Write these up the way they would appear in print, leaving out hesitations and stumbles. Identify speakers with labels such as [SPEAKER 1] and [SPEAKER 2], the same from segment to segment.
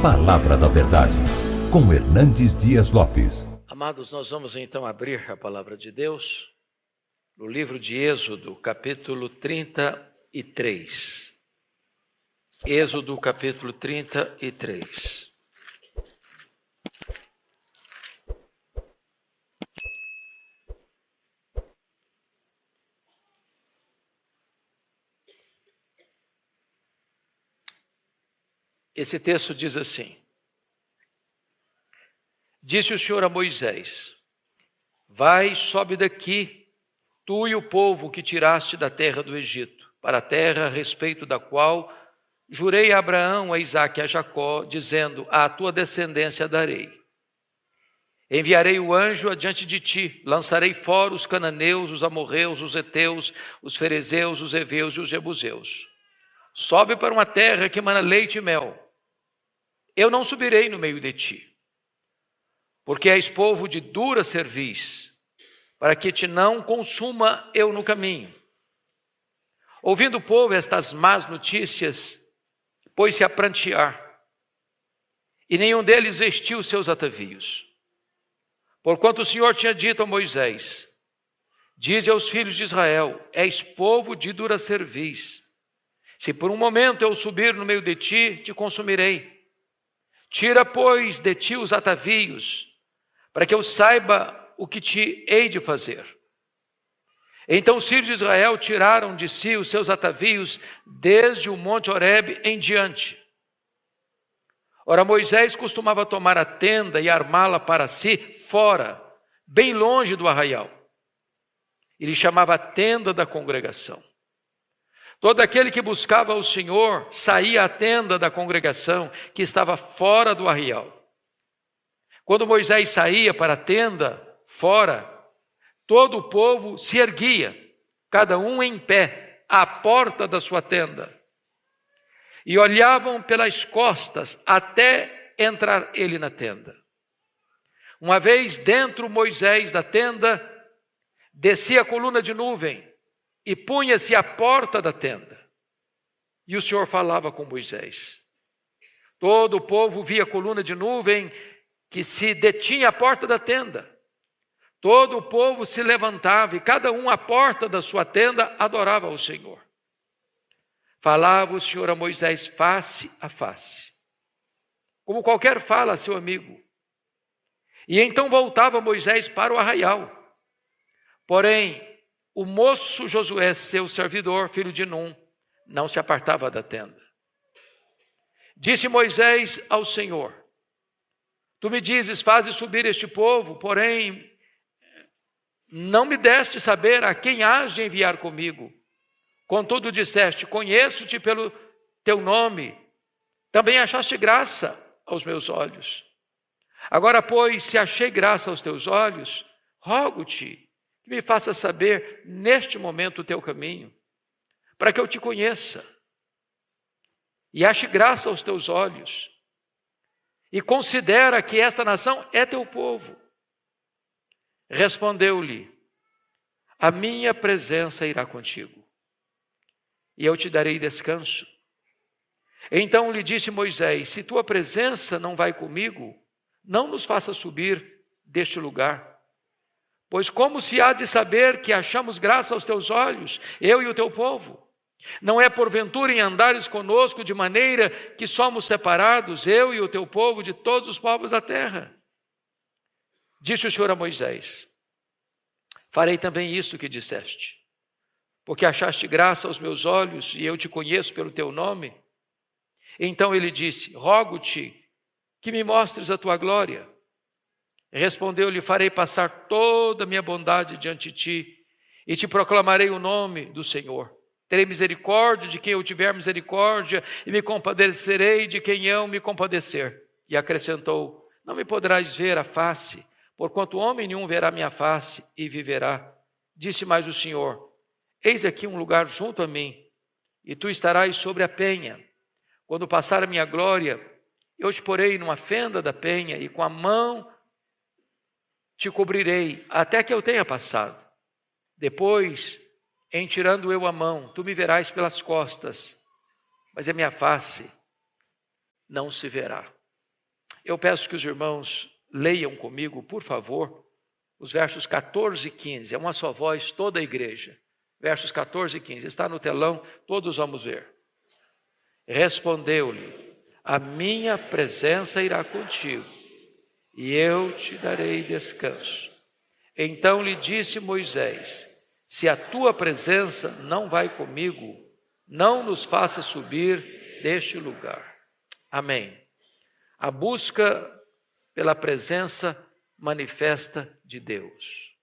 [SPEAKER 1] Palavra da Verdade, com Hernandes Dias Lopes.
[SPEAKER 2] Amados, nós vamos então abrir a palavra de Deus no livro de Êxodo, capítulo 33. Êxodo, capítulo 33. Esse texto diz assim: Disse o Senhor a Moisés: Vai, sobe daqui, tu e o povo que tiraste da terra do Egito, para a terra a respeito da qual jurei a Abraão, a Isaque e a Jacó, dizendo: À tua descendência darei. Enviarei o anjo adiante de ti, lançarei fora os cananeus, os amorreus, os heteus, os ferezeus, os heveus e os jebuseus. Sobe para uma terra que emana leite e mel. Eu não subirei no meio de ti, porque és povo de dura cerviz, para que te não consuma eu no caminho. Ouvindo o povo estas más notícias, pôs-se a prantear, e nenhum deles vestiu seus atavios. Porquanto o Senhor tinha dito a Moisés: Dize aos filhos de Israel: És povo de dura cerviz. Se por um momento eu subir no meio de ti, te consumirei. Tira, pois, de ti os atavios, para que eu saiba o que te hei de fazer. Então os filhos de Israel tiraram de si os seus atavios desde o monte Horebe em diante. Ora, Moisés costumava tomar a tenda e armá-la para si fora, bem longe do arraial. Ele chamava a tenda da congregação. Todo aquele que buscava o Senhor saía à tenda da congregação, que estava fora do arraial. Quando Moisés saía para a tenda, fora, todo o povo se erguia, cada um em pé, à porta da sua tenda, e olhavam pelas costas até entrar ele na tenda. Uma vez dentro Moisés da tenda, descia a coluna de nuvem e punha-se à porta da tenda. E o Senhor falava com Moisés. Todo o povo via a coluna de nuvem que se detinha à porta da tenda. Todo o povo se levantava e cada um à porta da sua tenda adorava ao Senhor. Falava o Senhor a Moisés face a face, como qualquer fala a seu amigo. E então voltava Moisés para o arraial. Porém, o moço Josué, seu servidor, filho de Num, não se apartava da tenda. Disse Moisés ao Senhor: Tu me dizes, faze subir este povo, porém, não me deste saber a quem hás de enviar comigo. Contudo disseste: Conheço-te pelo teu nome, também achaste graça aos meus olhos. Agora, pois, se achei graça aos teus olhos, rogo-te que me faça saber neste momento o teu caminho, para que eu te conheça e ache graça aos teus olhos, e considera que esta nação é teu povo. Respondeu-lhe: A minha presença irá contigo, e eu te darei descanso. Então lhe disse Moisés: Se tua presença não vai comigo, não nos faça subir deste lugar. Pois como se há de saber que achamos graça aos teus olhos, eu e o teu povo? Não é porventura em andares conosco de maneira que somos separados, eu e o teu povo, de todos os povos da terra? Disse o Senhor a Moisés: Farei também isto que disseste, porque achaste graça aos meus olhos e eu te conheço pelo teu nome. Então ele disse: Rogo-te que me mostres a tua glória. Respondeu-lhe: Farei passar toda a minha bondade diante de ti, e te proclamarei o nome do Senhor. Terei misericórdia de quem eu tiver misericórdia, e me compadecerei de quem eu me compadecer. E acrescentou: Não me poderás ver a face, porquanto homem nenhum verá minha face e viverá. Disse mais o Senhor: Eis aqui um lugar junto a mim, e tu estarás sobre a penha. Quando passar a minha glória, eu te porei numa fenda da penha, e com a mão te cobrirei até que eu tenha passado. Depois, em tirando eu a mão, tu me verás pelas costas, mas a minha face não se verá. Eu peço que os irmãos leiam comigo, por favor, os versos 14 e 15. É uma só voz, toda a igreja. Versos 14 e 15. Está no telão, todos vamos ver. Respondeu-lhe: a minha presença irá contigo, e eu te darei descanso. Então lhe disse Moisés: se a tua presença não vai comigo, não nos faça subir deste lugar. Amém. A busca pela presença manifesta de Deus.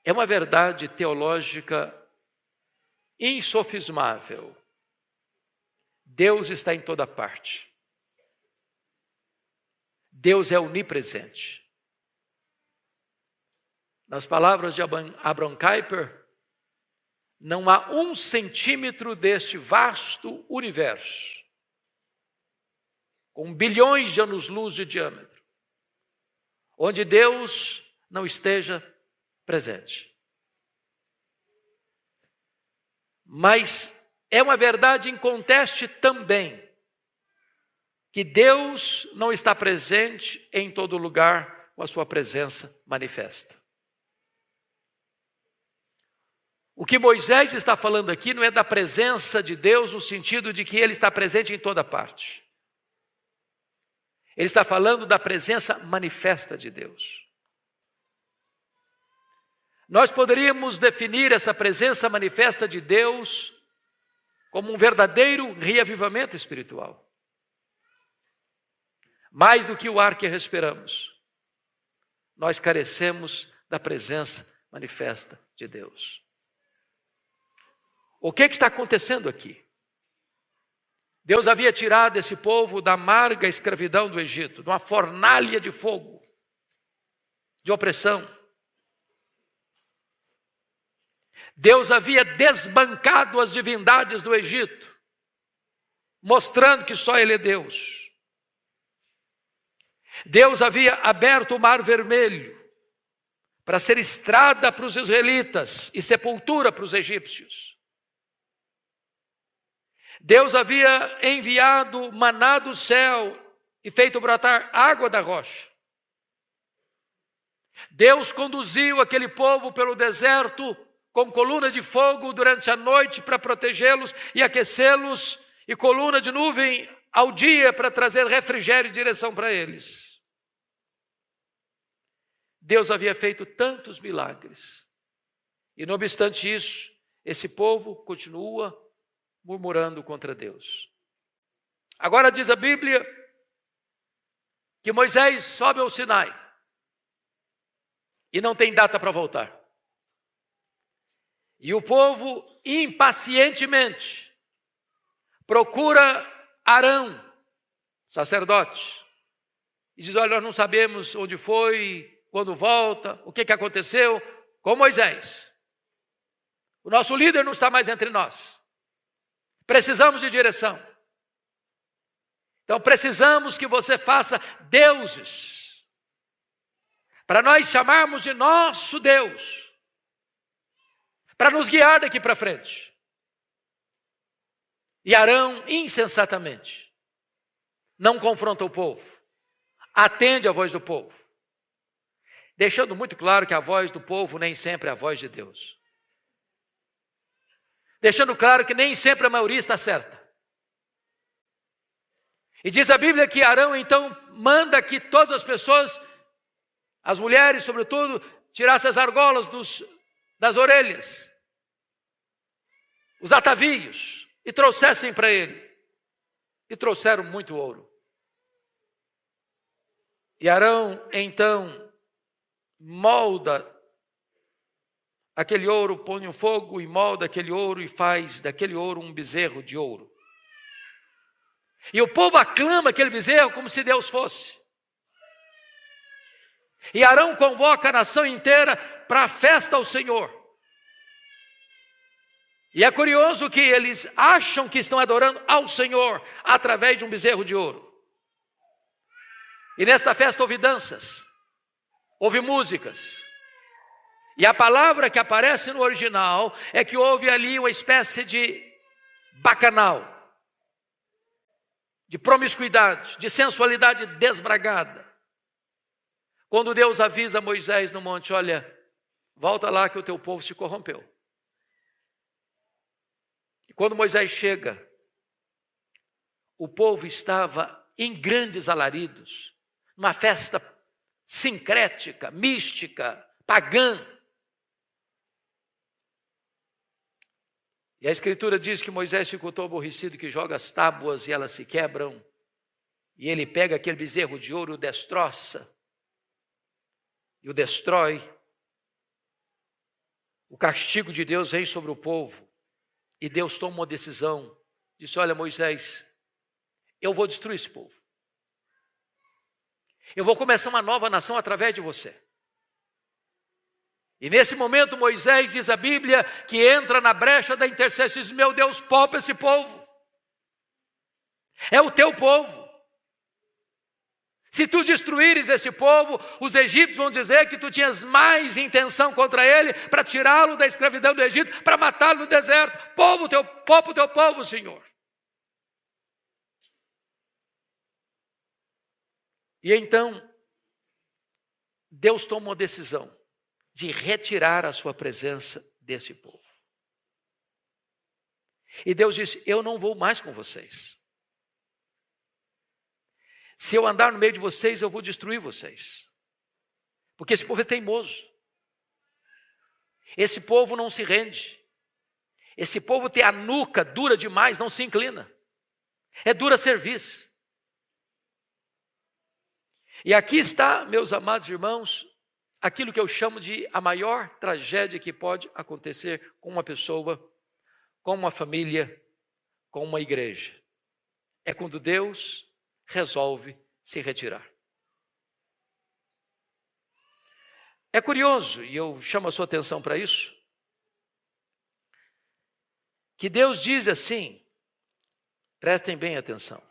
[SPEAKER 2] É uma verdade teológica insofismável. Deus está em toda parte. Deus é onipresente. Nas palavras de Abraham Kuyper, não há 1 centímetro deste vasto universo, com bilhões de anos-luz de diâmetro, onde Deus não esteja presente. Mas é uma verdade inconteste também, que Deus não está presente em todo lugar com a sua presença manifesta. O que Moisés está falando aqui não é da presença de Deus no sentido de que Ele está presente em toda parte. Ele está falando da presença manifesta de Deus. Nós poderíamos definir essa presença manifesta de Deus como um verdadeiro reavivamento espiritual. Mais do que o ar que respiramos, nós carecemos da presença manifesta de Deus. O que está acontecendo aqui? Deus havia tirado esse povo da amarga escravidão do Egito, de uma fornalha de fogo, de opressão. Deus havia desbancado as divindades do Egito, mostrando que só Ele é Deus. Deus havia aberto o Mar Vermelho para ser estrada para os israelitas e sepultura para os egípcios. Deus havia enviado maná do céu e feito brotar água da rocha. Deus conduziu aquele povo pelo deserto com coluna de fogo durante a noite para protegê-los e aquecê-los, e coluna de nuvem ao dia para trazer refrigério e direção para eles. Deus havia feito tantos milagres, e não obstante isso, esse povo continua murmurando contra Deus. Agora diz a Bíblia que Moisés sobe ao Sinai e não tem data para voltar. E o povo impacientemente procura Arão, sacerdote, e diz: olha, nós não sabemos onde foi, quando volta, o que aconteceu com Moisés. O nosso líder não está mais entre nós. Precisamos de direção. Então precisamos que você faça deuses, para nós chamarmos de nosso Deus, para nos guiar daqui para frente. E Arão, insensatamente, não confronta o povo, atende a voz do povo, deixando muito claro que a voz do povo nem sempre é a voz de Deus. Deixando claro que nem sempre a maioria está certa. E diz a Bíblia que Arão então manda que todas as pessoas, as mulheres sobretudo, tirassem as argolas das orelhas, os atavios, e trouxessem para ele. E trouxeram muito ouro. E Arão então molda aquele ouro, põe um fogo e molda aquele ouro e faz daquele ouro um bezerro de ouro. E o povo aclama aquele bezerro como se Deus fosse. E Arão convoca a nação inteira para a festa ao Senhor. E é curioso que eles acham que estão adorando ao Senhor através de um bezerro de ouro. E nesta festa houve danças, houve músicas. E a palavra que aparece no original é que houve ali uma espécie de bacanal, de promiscuidade, de sensualidade desbragada. Quando Deus avisa Moisés no monte, olha, volta lá que o teu povo se corrompeu. E quando Moisés chega, o povo estava em grandes alaridos, numa festa sincrética, mística, pagã. E a Escritura diz que Moisés ficou tão aborrecido que joga as tábuas e elas se quebram. E ele pega aquele bezerro de ouro, o destroça e o destrói. O castigo de Deus vem sobre o povo. E Deus toma uma decisão. Disse, olha Moisés, eu vou destruir esse povo. Eu vou começar uma nova nação através de você. E nesse momento Moisés, diz a Bíblia, que entra na brecha da intercessão e diz, meu Deus, poupa esse povo. É o teu povo. Se tu destruíres esse povo, os egípcios vão dizer que tu tinhas mais intenção contra ele para tirá-lo da escravidão do Egito, para matá-lo no deserto. Poupa o teu povo, Senhor. E então, Deus toma uma decisão de retirar a sua presença desse povo. E Deus disse, eu não vou mais com vocês. Se eu andar no meio de vocês, eu vou destruir vocês. Porque esse povo é teimoso. Esse povo não se rende. Esse povo tem a nuca dura demais, não se inclina. É dura serviço. E aqui está, meus amados irmãos, aquilo que eu chamo de a maior tragédia que pode acontecer com uma pessoa, com uma família, com uma igreja. É quando Deus resolve se retirar. É curioso, e eu chamo a sua atenção para isso, que Deus diz assim, prestem bem atenção.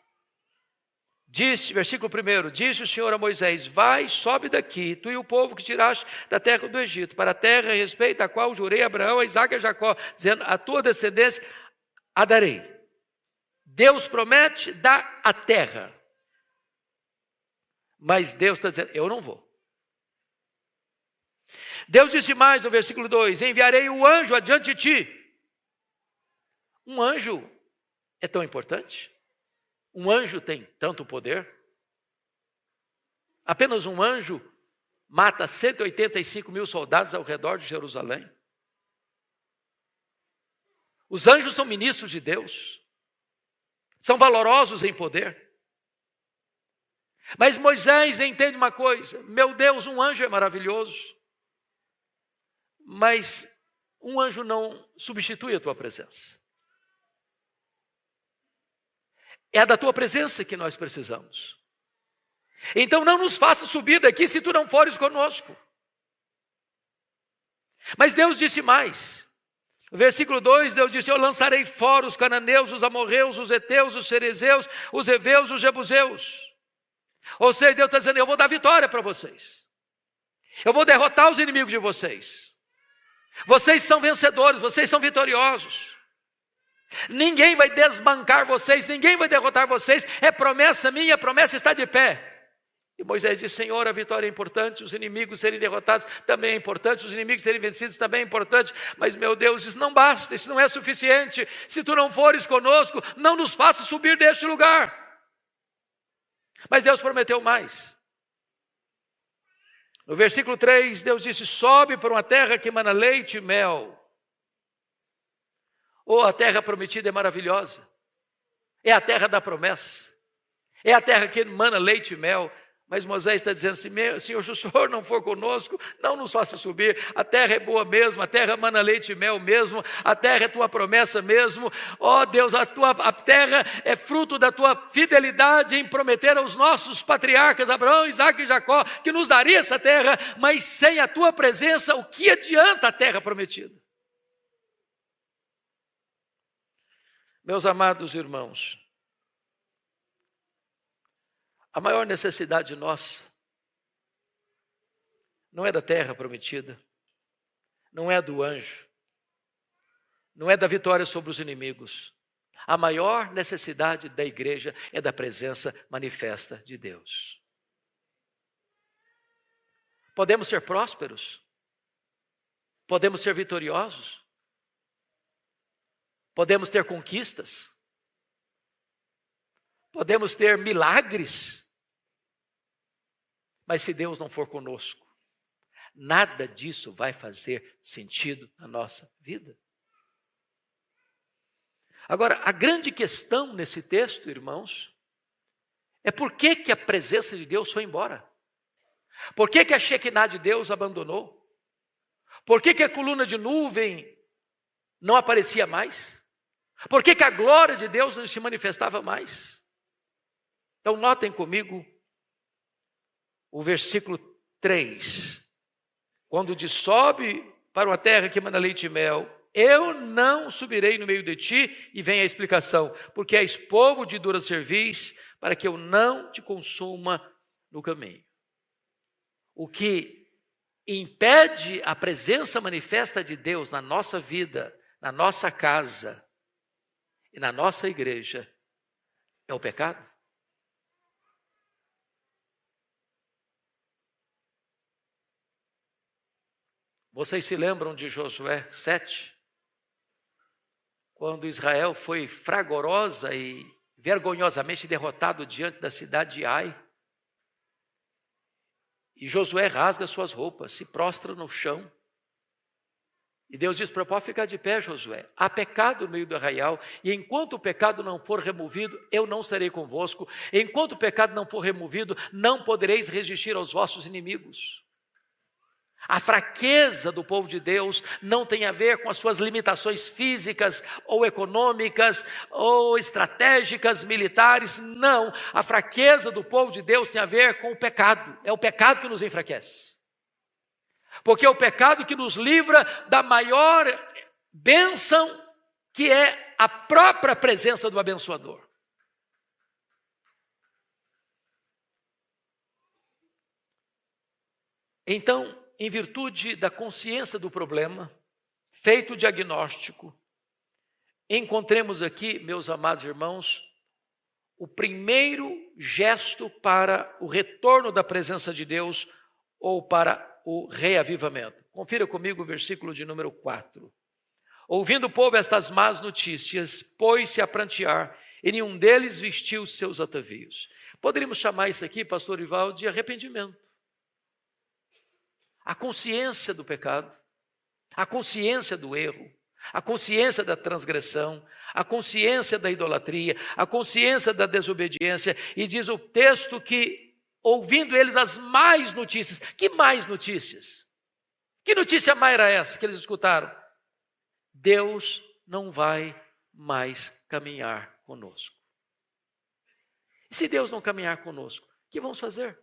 [SPEAKER 2] Disse, versículo 1, disse o Senhor a Moisés, vai, sobe daqui, tu e o povo que tiraste da terra do Egito, para a terra a respeito da qual jurei a Abraão, a Isaque e a Jacó, dizendo, a tua descendência a darei. Deus promete dar a terra. Mas Deus está dizendo, eu não vou. Deus disse mais no versículo 2, enviarei o anjo adiante de ti. Um anjo é tão importante? Um anjo tem tanto poder? Apenas um anjo mata 185 mil soldados ao redor de Jerusalém. Os anjos são ministros de Deus. São valorosos em poder. Mas Moisés entende uma coisa, meu Deus, um anjo é maravilhoso, mas um anjo não substitui a tua presença. É da tua presença que nós precisamos. Então não nos faça subir daqui se tu não fores conosco. Mas Deus disse mais. No versículo 2, Deus disse, eu lançarei fora os cananeus, os amorreus, os heteus, os cerezeus, os heveus, os jebuseus. Ou seja, Deus está dizendo, eu vou dar vitória para vocês. Eu vou derrotar os inimigos de vocês. Vocês são vencedores, vocês são vitoriosos. Ninguém vai desbancar vocês, ninguém vai derrotar vocês. É promessa minha, a promessa está de pé. E Moisés disse, Senhor, a vitória é importante, os inimigos serem derrotados também é importante, os inimigos serem vencidos também é importante. Mas meu Deus, isso não basta, isso não é suficiente. Se tu não fores conosco, não nos faça subir deste lugar. Mas Deus prometeu mais. No versículo 3, Deus disse, sobe para uma terra que emana leite e mel. A terra prometida é maravilhosa. É a terra da promessa. É a terra que emana leite e mel. Mas Moisés está dizendo assim, Senhor, se o Senhor não for conosco, não nos faça subir. A terra é boa mesmo, a terra emana leite e mel mesmo, a terra é tua promessa mesmo. Ó Deus, a terra é fruto da tua fidelidade em prometer aos nossos patriarcas, Abraão, Isaque e Jacó, que nos daria essa terra, mas sem a tua presença, o que adianta a terra prometida? Meus amados irmãos, a maior necessidade nossa não é da terra prometida, não é do anjo, não é da vitória sobre os inimigos. A maior necessidade da igreja é da presença manifesta de Deus. Podemos ser prósperos, podemos ser vitoriosos, podemos ter conquistas, podemos ter milagres, mas se Deus não for conosco, nada disso vai fazer sentido na nossa vida. Agora, a grande questão nesse texto, irmãos, é por que a presença de Deus foi embora? Por que a Shekinah de Deus abandonou? Por que a coluna de nuvem não aparecia mais? Por que a glória de Deus não se manifestava mais? Então notem comigo o versículo 3. Quando diz, sobe para uma terra que emana leite e mel, eu não subirei no meio de ti, e vem a explicação, porque és povo de dura cerviz, para que eu não te consuma no caminho. O que impede a presença manifesta de Deus na nossa vida, na nossa casa e na nossa igreja é o pecado. Vocês se lembram de Josué 7? Quando Israel foi fragorosa e vergonhosamente derrotado diante da cidade de Ai. E Josué rasga suas roupas, se prostra no chão. E Deus diz para o povo, ficar de pé, Josué. Há pecado no meio do arraial, e enquanto o pecado não for removido, eu não serei convosco. Enquanto o pecado não for removido, não podereis resistir aos vossos inimigos. A fraqueza do povo de Deus não tem a ver com as suas limitações físicas ou econômicas ou estratégicas, militares, não. A fraqueza do povo de Deus tem a ver com o pecado. É o pecado que nos enfraquece. Porque é o pecado que nos livra da maior bênção, que é a própria presença do abençoador. Então, em virtude da consciência do problema, feito o diagnóstico, encontremos aqui, meus amados irmãos, o primeiro gesto para o retorno da presença de Deus ou para o reavivamento. Confira comigo o versículo de número 4. Ouvindo o povo estas más notícias, pôs-se a prantear, e nenhum deles vestiu seus atavios. Poderíamos chamar isso aqui, pastor Ival, de arrependimento. A consciência do pecado, a consciência do erro, a consciência da transgressão, a consciência da idolatria, a consciência da desobediência. E diz o texto que, ouvindo eles as más notícias. Que mais notícias? Que notícia má era essa que eles escutaram? Deus não vai mais caminhar conosco. E se Deus não caminhar conosco, o que vamos fazer?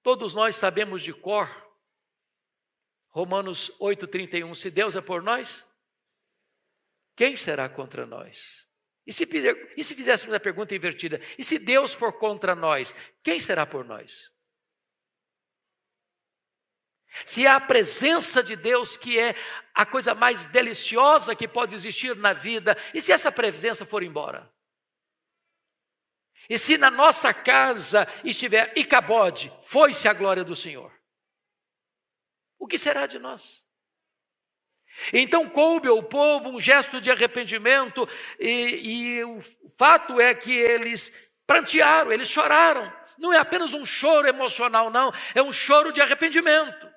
[SPEAKER 2] Todos nós sabemos de cor, Romanos 8,31, se Deus é por nós, quem será contra nós? E se fizéssemos a pergunta invertida, e se Deus for contra nós, quem será por nós? Se há a presença de Deus, que é a coisa mais deliciosa que pode existir na vida, e se essa presença for embora? E se na nossa casa estiver Icabode, foi-se a glória do Senhor, o que será de nós? Então coube ao povo um gesto de arrependimento, e o fato é que eles prantearam, eles choraram. Não é apenas um choro emocional, não, é um choro de arrependimento.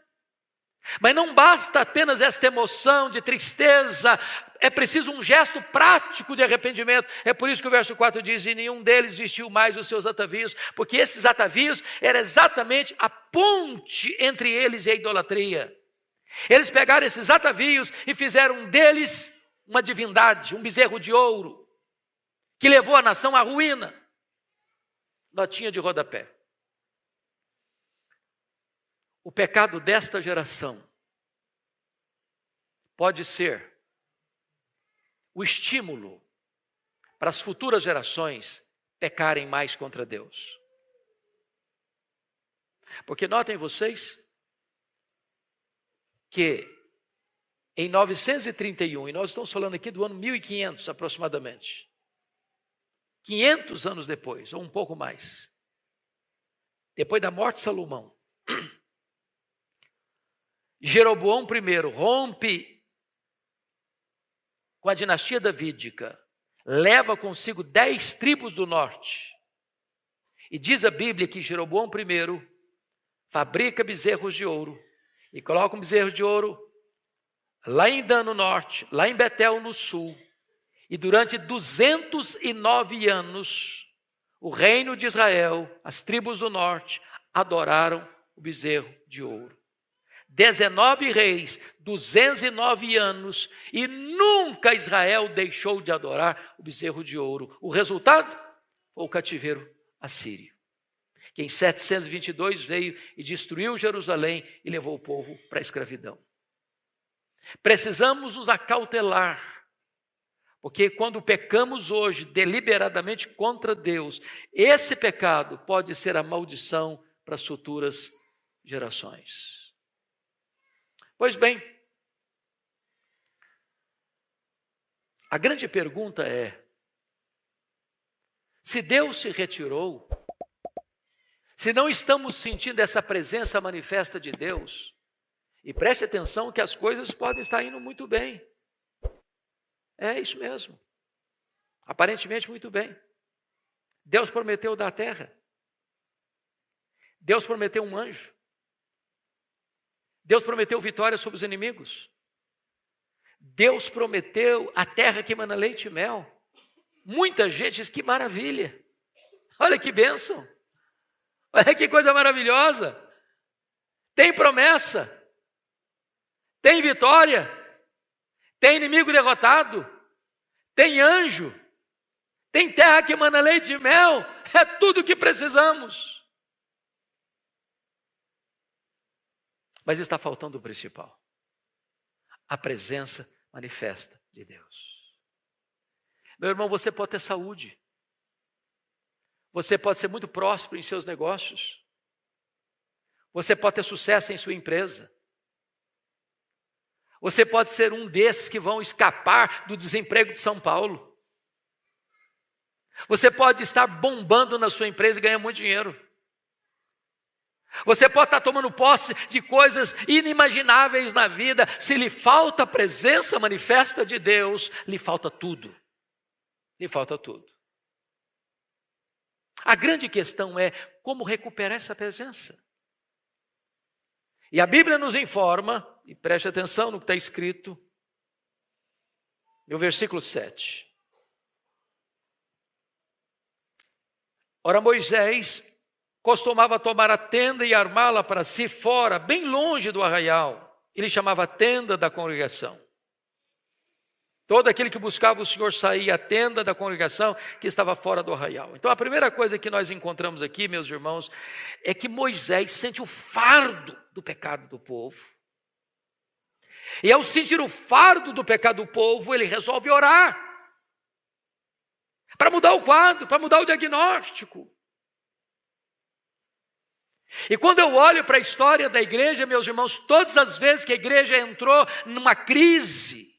[SPEAKER 2] Mas não basta apenas esta emoção de tristeza, é preciso um gesto prático de arrependimento. É por isso que o verso 4 diz, e nenhum deles vestiu mais os seus atavios, porque esses atavios eram exatamente a ponte entre eles e a idolatria. Eles pegaram esses atavios e fizeram deles uma divindade, um bezerro de ouro, que levou a nação à ruína. Notinha de rodapé. O pecado desta geração pode ser o estímulo para as futuras gerações pecarem mais contra Deus. Porque notem vocês que em 931, e nós estamos falando aqui do ano 1500 aproximadamente, 500 anos depois, ou um pouco mais, depois da morte de Salomão, Jeroboão I rompe com a dinastia davídica, leva consigo 10 tribos do norte, e diz a Bíblia que Jeroboão I fabrica bezerros de ouro, e coloca um bezerro de ouro lá em Dan no norte, lá em Betel no sul, e durante 209 anos, o reino de Israel, as tribos do norte, adoraram o bezerro de ouro. 19 reis, 209 anos, e nunca Israel deixou de adorar o bezerro de ouro. O resultado foi o cativeiro assírio, que em 722 veio e destruiu Jerusalém e levou o povo para a escravidão. Precisamos nos acautelar, porque quando pecamos hoje deliberadamente contra Deus, esse pecado pode ser a maldição para as futuras gerações. Pois bem, a grande pergunta é: se Deus se retirou, se não estamos sentindo essa presença manifesta de Deus, e preste atenção que as coisas podem estar indo muito bem. É isso mesmo. Aparentemente muito bem. Deus prometeu dar a terra. Deus prometeu um anjo. Deus prometeu vitória sobre os inimigos. Deus prometeu a terra que emana leite e mel. Muita gente diz: que maravilha. Olha que bênção. Olha que coisa maravilhosa. Tem promessa. Tem vitória, tem inimigo derrotado, tem anjo, tem terra que emana leite e mel, é tudo o que precisamos. Mas está faltando o principal: a presença manifesta de Deus. Meu irmão, você pode ter saúde, você pode ser muito próspero em seus negócios, você pode ter sucesso em sua empresa, você pode ser um desses que vão escapar do desemprego de São Paulo. Você pode estar bombando na sua empresa e ganhar muito dinheiro. Você pode estar tomando posse de coisas inimagináveis na vida. Se lhe falta a presença manifesta de Deus, lhe falta tudo. Lhe falta tudo. A grande questão é como recuperar essa presença. E a Bíblia nos informa, e preste atenção no que está escrito, no versículo 7. Ora, Moisés costumava tomar a tenda e armá-la para si fora, bem longe do arraial. Ele chamava a tenda da congregação. Todo aquele que buscava o Senhor saía à tenda da congregação que estava fora do arraial. Então a primeira coisa que nós encontramos aqui, meus irmãos, é que Moisés sente o fardo do pecado do povo. E ao sentir o fardo do pecado do povo, ele resolve orar para mudar o quadro, para mudar o diagnóstico. E quando eu olho para a história da igreja, meus irmãos, todas as vezes que a igreja entrou numa crise,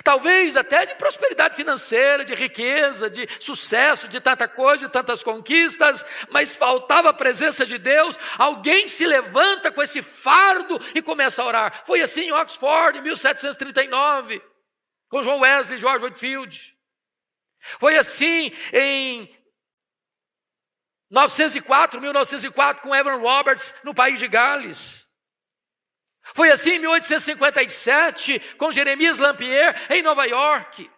[SPEAKER 2] talvez até de prosperidade financeira, de riqueza, de sucesso, de tanta coisa, de tantas conquistas, mas faltava a presença de Deus, alguém se levanta com esse fardo e começa a orar. Foi assim em Oxford, em 1739, com John Wesley e George Whitefield. Foi assim em 1904, com Evan Roberts, no país de Gales. Foi assim em 1857, com Jeremias Lampier, em Nova York.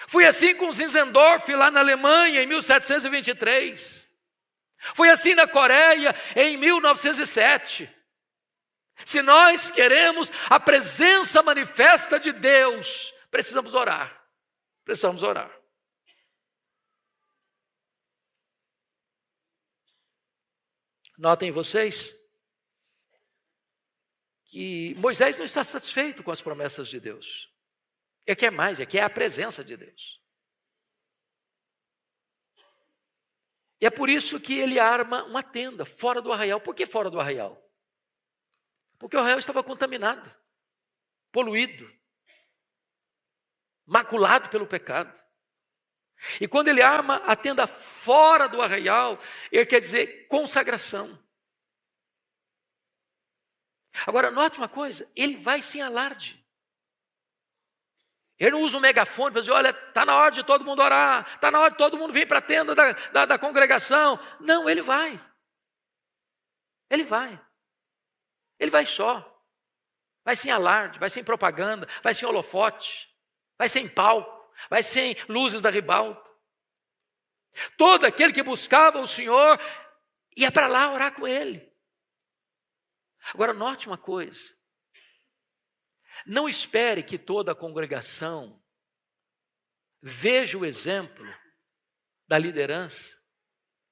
[SPEAKER 2] Foi assim com Zinzendorf, lá na Alemanha, em 1723. Foi assim na Coreia, em 1907. Se nós queremos a presença manifesta de Deus, precisamos orar. Precisamos orar. Notem vocês que Moisés não está satisfeito com as promessas de Deus. Ele quer mais, ele quer a presença de Deus. E é por isso que ele arma uma tenda fora do arraial. Por que fora do arraial? Porque o arraial estava contaminado. poluído, maculado pelo pecado. E quando ele arma a tenda fora do arraial, ele quer dizer consagração. Agora, note uma coisa, ele vai sem alarde. Ele não usa um megafone para dizer, olha, está na hora de todo mundo orar, está na hora de todo mundo vir para a tenda da congregação. Não, ele vai. Ele vai. Ele vai só. Vai sem alarde, vai sem propaganda, vai sem holofote, vai sem palco, vai sem luzes da ribalta. Todo aquele que buscava o Senhor ia para lá orar com ele. Agora, note uma coisa. Não espere que toda a congregação veja o exemplo da liderança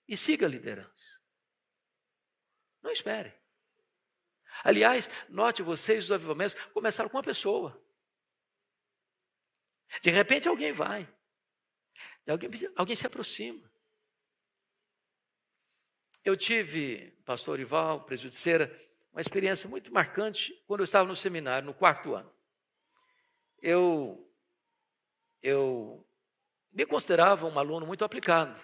[SPEAKER 2] e siga a liderança. Não espere. Aliás, note vocês, os avivamentos começaram com uma pessoa. De repente alguém vai. Alguém se aproxima. Eu tive, pastor Ival, presbítero Cera, uma experiência muito marcante quando eu estava no seminário, no 4º ano. Eu me considerava um aluno muito aplicado.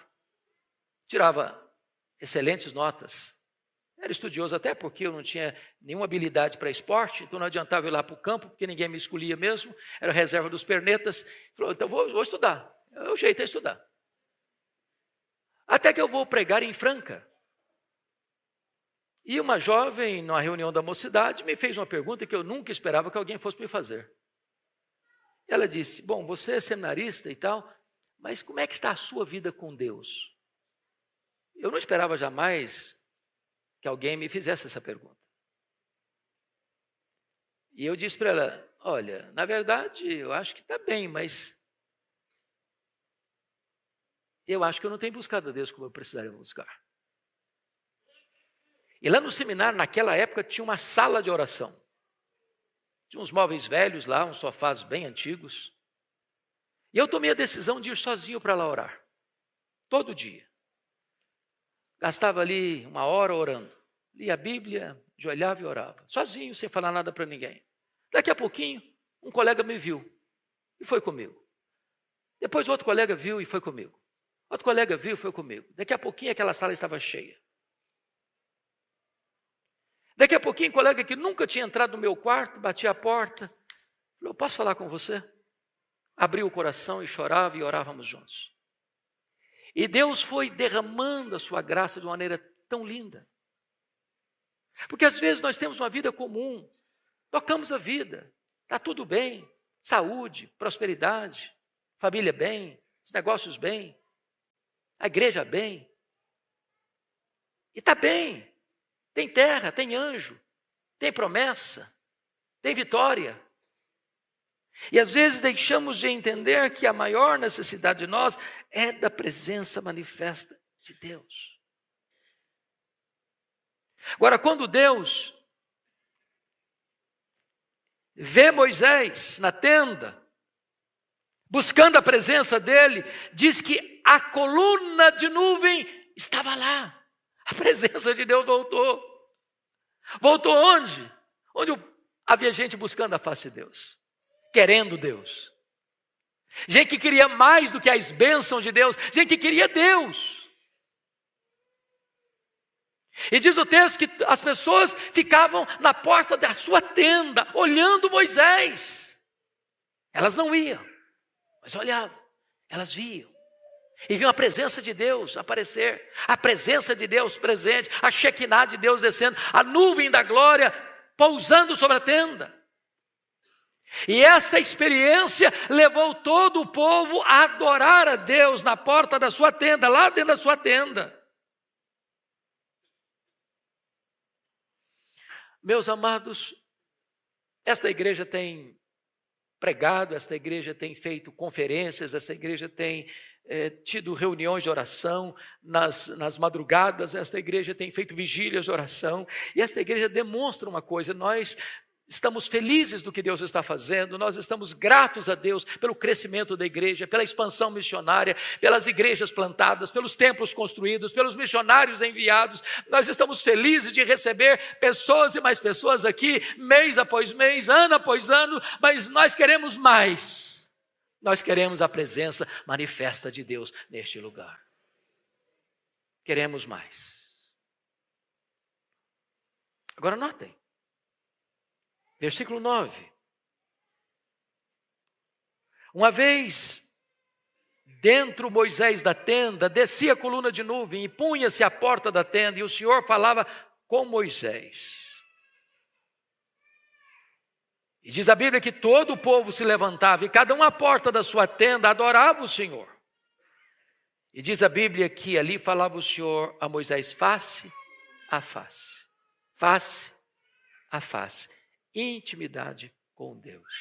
[SPEAKER 2] Tirava excelentes notas. Era estudioso até porque eu não tinha nenhuma habilidade para esporte, então não adiantava ir lá para o campo, porque ninguém me escolhia mesmo. Era reserva dos pernetas. Falou, então vou estudar. O jeito é estudar. Até que eu vou pregar em Franca. E uma jovem, numa reunião da mocidade, me fez uma pergunta que eu nunca esperava que alguém fosse me fazer. Ela disse, bom, você é seminarista e tal, mas como é que está a sua vida com Deus? Eu não esperava jamais que alguém me fizesse essa pergunta. E eu disse para ela, olha, na verdade, eu acho que está bem, mas eu acho que eu não tenho buscado a Deus como eu precisaria buscar. E lá no seminário, naquela época, tinha uma sala de oração. Tinha uns móveis velhos lá, uns sofás bem antigos. E eu tomei a decisão de ir sozinho para lá orar. Todo dia. Gastava ali 1 hora orando. Lia a Bíblia, ajoelhava e orava. Sozinho, sem falar nada para ninguém. Daqui a pouquinho, um colega me viu e foi comigo. Depois outro colega viu e foi comigo. Outro colega viu e foi comigo. Daqui a pouquinho aquela sala estava cheia. Daqui a pouquinho, um colega que nunca tinha entrado no meu quarto, batia a porta, falou, posso falar com você? Abriu o coração e chorava e orávamos juntos. E Deus foi derramando a sua graça de uma maneira tão linda. Porque às vezes nós temos uma vida comum, tocamos a vida, está tudo bem, saúde, prosperidade, família bem, os negócios bem, a igreja bem. E está bem. Tem terra, tem anjo, tem promessa, tem vitória. E às vezes deixamos de entender que a maior necessidade de nós é da presença manifesta de Deus. Agora, quando Deus vê Moisés na tenda, buscando a presença dele, diz que a coluna de nuvem estava lá. A presença de Deus voltou. Voltou onde? Onde havia gente buscando a face de Deus. Querendo Deus. Gente que queria mais do que as bênçãos de Deus. Gente que queria Deus. E diz o texto que as pessoas ficavam na porta da sua tenda, olhando Moisés. Elas não iam, mas olhavam. Elas viam. E viam a presença de Deus aparecer, a presença de Deus presente, a Shekinah de Deus descendo, a nuvem da glória pousando sobre a tenda. E essa experiência levou todo o povo a adorar a Deus na porta da sua tenda, lá dentro da sua tenda. Meus amados, esta igreja tem pregado, esta igreja tem feito conferências, esta igreja tem tido reuniões de oração nas madrugadas, esta igreja tem feito vigílias de oração, e esta igreja demonstra uma coisa, nós estamos felizes do que Deus está fazendo, nós estamos gratos a Deus pelo crescimento da igreja, pela expansão missionária, pelas igrejas plantadas, pelos templos construídos, pelos missionários enviados. Nós estamos felizes de receber pessoas e mais pessoas aqui, mês após mês, ano após ano, mas nós queremos mais. Nós queremos a presença manifesta de Deus neste lugar. Queremos mais. Agora notem. Versículo 9. Uma vez dentro Moisés da tenda, descia a coluna de nuvem e punha-se à porta da tenda, e o Senhor falava com Moisés. E diz a Bíblia que todo o povo se levantava, e cada um à porta da sua tenda adorava o Senhor. E diz a Bíblia que ali falava o Senhor a Moisés face a face. Face a face. Intimidade com Deus.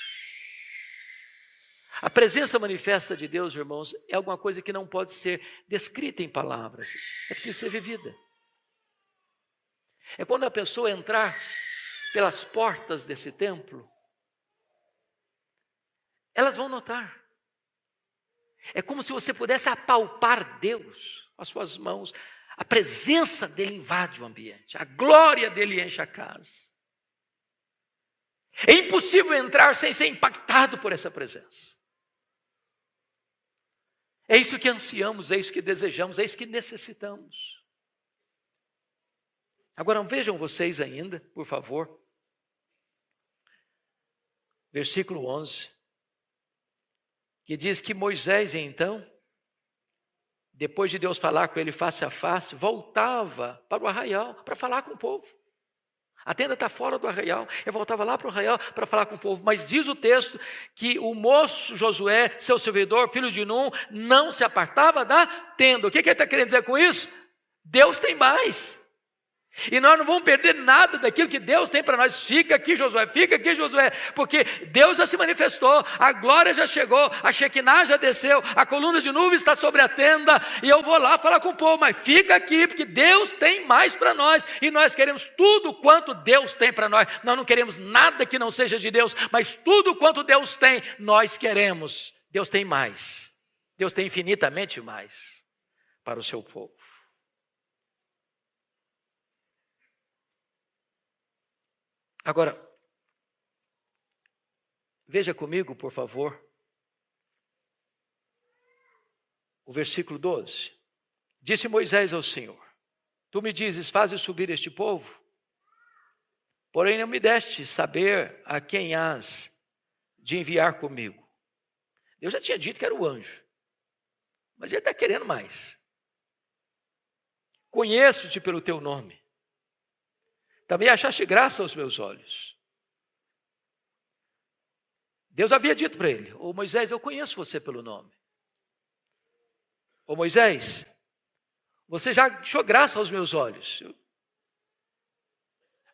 [SPEAKER 2] A presença manifesta de Deus, irmãos, é alguma coisa que não pode ser descrita em palavras. É preciso ser vivida. É quando a pessoa entrar pelas portas desse templo, elas vão notar. É como se você pudesse apalpar Deus com as suas mãos. A presença dele invade o ambiente. A glória dele enche a casa. É impossível entrar sem ser impactado por essa presença. É isso que ansiamos, é isso que desejamos, é isso que necessitamos. Agora vejam vocês ainda, por favor. Versículo 11. Que diz que Moisés, então, depois de Deus falar com ele face a face, voltava para o arraial para falar com o povo. A tenda está fora do arraial. Eu voltava lá para o arraial para falar com o povo. Mas diz o texto que o moço Josué, seu servidor, filho de Num, não se apartava da tenda. O que ele está querendo dizer com isso? Deus tem mais. E nós não vamos perder nada daquilo que Deus tem para nós. Fica aqui, Josué, porque Deus já se manifestou, a glória já chegou, a Shekinah já desceu, a coluna de nuvem está sobre a tenda, e eu vou lá falar com o povo, mas fica aqui, porque Deus tem mais para nós, e nós queremos tudo quanto Deus tem para nós. Nós não queremos nada que não seja de Deus, mas tudo quanto Deus tem, nós queremos. Deus tem mais, Deus tem infinitamente mais para o seu povo. Agora, veja comigo, por favor, o versículo 12. Disse Moisés ao Senhor: Tu me dizes, faze subir este povo, porém não me deste saber a quem hás de enviar comigo. Deus já tinha dito que era o anjo, mas ele está querendo mais. Conheço-te pelo teu nome. Também achaste graça aos meus olhos. Deus havia dito para ele: Ô Moisés, eu conheço você pelo nome. Ô Moisés, você já achou graça aos meus olhos.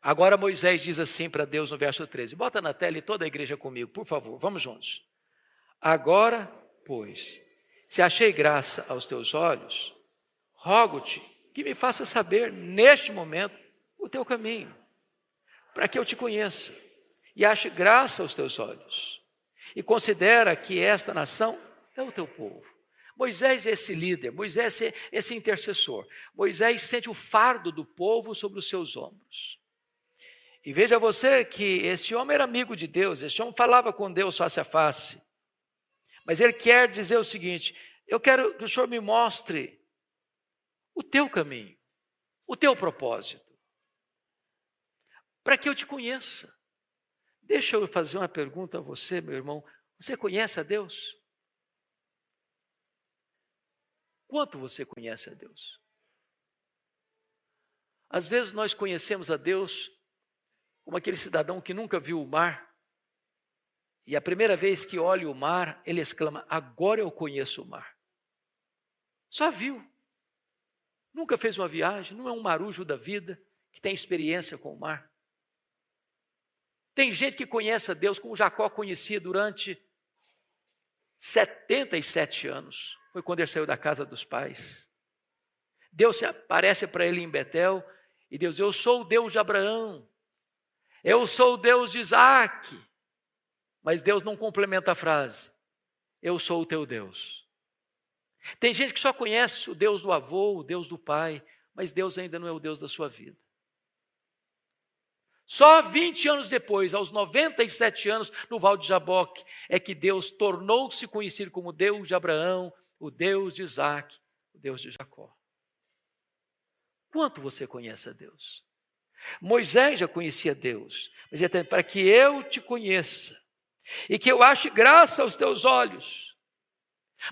[SPEAKER 2] Agora Moisés diz assim para Deus no verso 13. Bota na tela e toda a igreja comigo, por favor, vamos juntos. Agora, pois, se achei graça aos teus olhos, rogo-te que me faça saber neste momento o teu caminho, para que eu te conheça e ache graça aos teus olhos, e considera que esta nação é o teu povo. Moisés é esse líder, Moisés é esse intercessor. Moisés sente o fardo do povo sobre os seus ombros. E veja você que esse homem era amigo de Deus, esse homem falava com Deus face a face, mas ele quer dizer o seguinte: eu quero que o Senhor me mostre o teu caminho, o teu propósito, para que eu te conheça. Deixa eu fazer uma pergunta a você, meu irmão. Você conhece a Deus? Quanto você conhece a Deus? Às vezes nós conhecemos a Deus como aquele cidadão que nunca viu o mar, e a primeira vez que olha o mar, ele exclama: agora eu conheço o mar. Só viu. Nunca fez uma viagem, não é um marujo da vida que tem experiência com o mar. Tem gente que conhece a Deus como Jacó conhecia durante 77 anos. Foi quando ele saiu da casa dos pais. Deus aparece para ele em Betel e Deus diz: eu sou o Deus de Abraão. Eu sou o Deus de Isaac. Mas Deus não complementa a frase. Eu sou o teu Deus. Tem gente que só conhece o Deus do avô, o Deus do pai, mas Deus ainda não é o Deus da sua vida. Só 20 anos depois, aos 97 anos, no Val de Jaboque, é que Deus tornou-se conhecido como o Deus de Abraão, o Deus de Isaac, o Deus de Jacó. Quanto você conhece a Deus? Moisés já conhecia Deus, mas ele está para que eu te conheça e que eu ache graça aos teus olhos.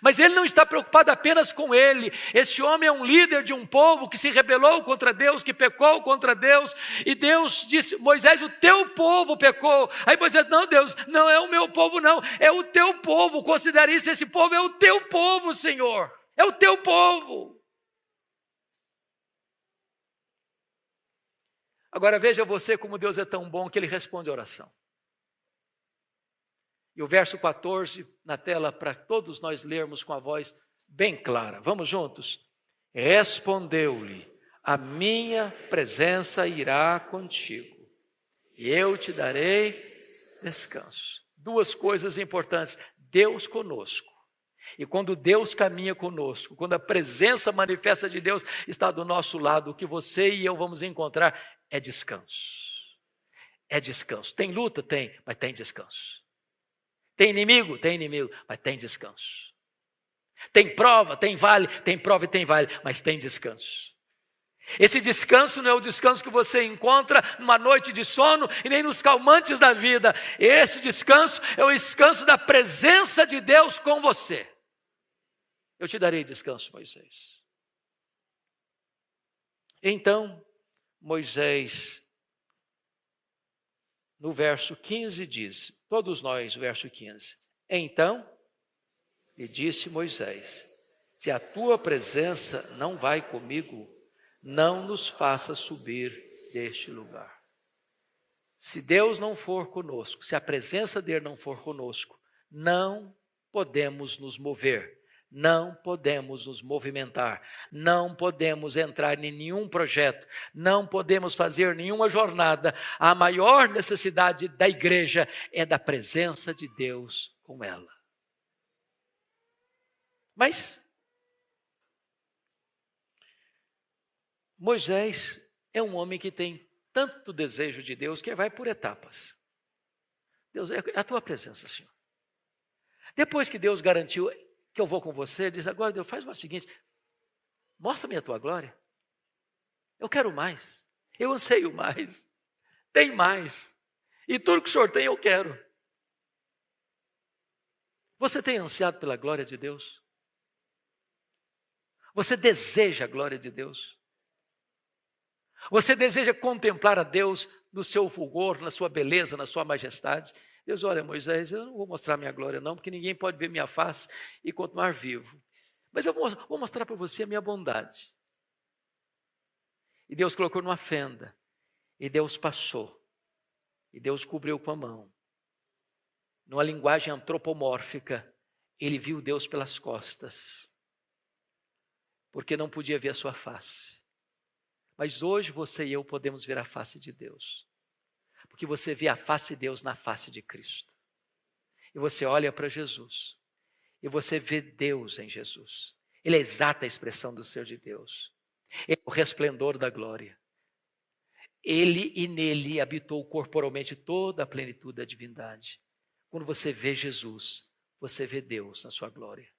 [SPEAKER 2] Mas ele não está preocupado apenas com ele. Esse homem é um líder de um povo que se rebelou contra Deus, que pecou contra Deus. E Deus disse, Moisés, o teu povo pecou. Aí Moisés, não Deus, não é o meu povo não, é o teu povo. Considere isso, esse povo é o teu povo, Senhor. É o teu povo. Agora veja você como Deus é tão bom que ele responde a oração. E o verso 14 na tela para todos nós lermos com a voz bem clara. Vamos juntos? Respondeu-lhe, a minha presença irá contigo e eu te darei descanso. Duas coisas importantes, Deus conosco. E quando Deus caminha conosco, quando a presença manifesta de Deus está do nosso lado, o que você e eu vamos encontrar é descanso. É descanso. Tem luta? Tem, mas tem descanso. Tem inimigo? Tem inimigo, mas tem descanso. Tem prova? Tem vale? Tem prova e tem vale, mas tem descanso. Esse descanso não é o descanso que você encontra numa noite de sono e nem nos calmantes da vida. Esse descanso é o descanso da presença de Deus com você. Eu te darei descanso, Moisés. Então, Moisés, no verso 15 diz, todos nós, verso 15. Então, lhe disse Moisés, se a tua presença não vai comigo, não nos faça subir deste lugar. Se Deus não for conosco, se a presença dele não for conosco, não podemos nos mover. Não podemos nos movimentar, não podemos entrar em nenhum projeto, não podemos fazer nenhuma jornada. A maior necessidade da igreja é da presença de Deus com ela. Mas Moisés é um homem que tem tanto desejo de Deus que vai por etapas. Deus, é a tua presença, Senhor. Depois que Deus garantiu que eu vou com você, diz, agora Deus, faz o seguinte, mostra-me a tua glória. Eu quero mais, eu anseio mais, tem mais. E tudo que o Senhor tem, eu quero. Você tem ansiado pela glória de Deus? Você deseja a glória de Deus? Você deseja contemplar a Deus no seu fulgor, na sua beleza, na sua majestade? Deus, olha, Moisés, eu não vou mostrar minha glória não, porque ninguém pode ver minha face e continuar vivo. Mas eu vou mostrar para você a minha bondade. E Deus colocou numa fenda, e Deus passou, e Deus cobriu com a mão. Numa linguagem antropomórfica, ele viu Deus pelas costas, porque não podia ver a sua face. Mas hoje você e eu podemos ver a face de Deus. Porque você vê a face de Deus na face de Cristo. E você olha para Jesus. E você vê Deus em Jesus. Ele é a exata expressão do ser de Deus. Ele é o resplendor da glória. Ele e nele habitou corporalmente toda a plenitude da divindade. Quando você vê Jesus, você vê Deus na sua glória.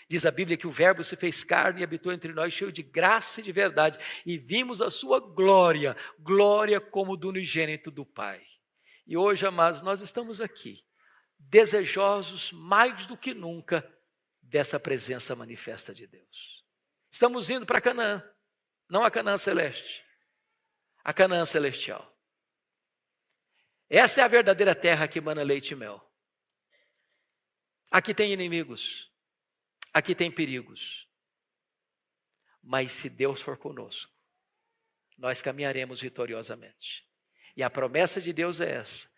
[SPEAKER 2] Diz a Bíblia que o Verbo se fez carne e habitou entre nós, cheio de graça e de verdade. E vimos a sua glória, glória como do unigênito do Pai. E hoje, amados, nós estamos aqui, desejosos mais do que nunca dessa presença manifesta de Deus. Estamos indo para Canaã, não a Canaã celeste, a Canaã celestial. Essa é a verdadeira terra que emana leite e mel. Aqui tem inimigos. Aqui tem perigos, mas se Deus for conosco, nós caminharemos vitoriosamente. E a promessa de Deus é essa,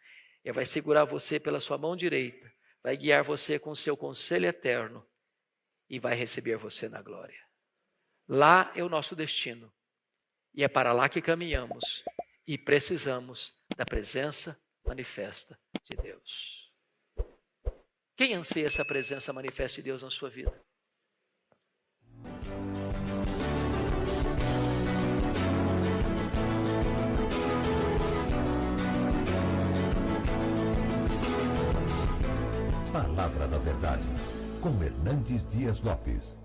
[SPEAKER 2] Ele vai segurar você pela sua mão direita, vai guiar você com o seu conselho eterno e vai receber você na glória. Lá é o nosso destino e é para lá que caminhamos E precisamos da presença manifesta de Deus. Quem anseia essa presença manifesta de Deus na sua vida?
[SPEAKER 1] Palavra da Verdade, com Hernandes Dias Lopes.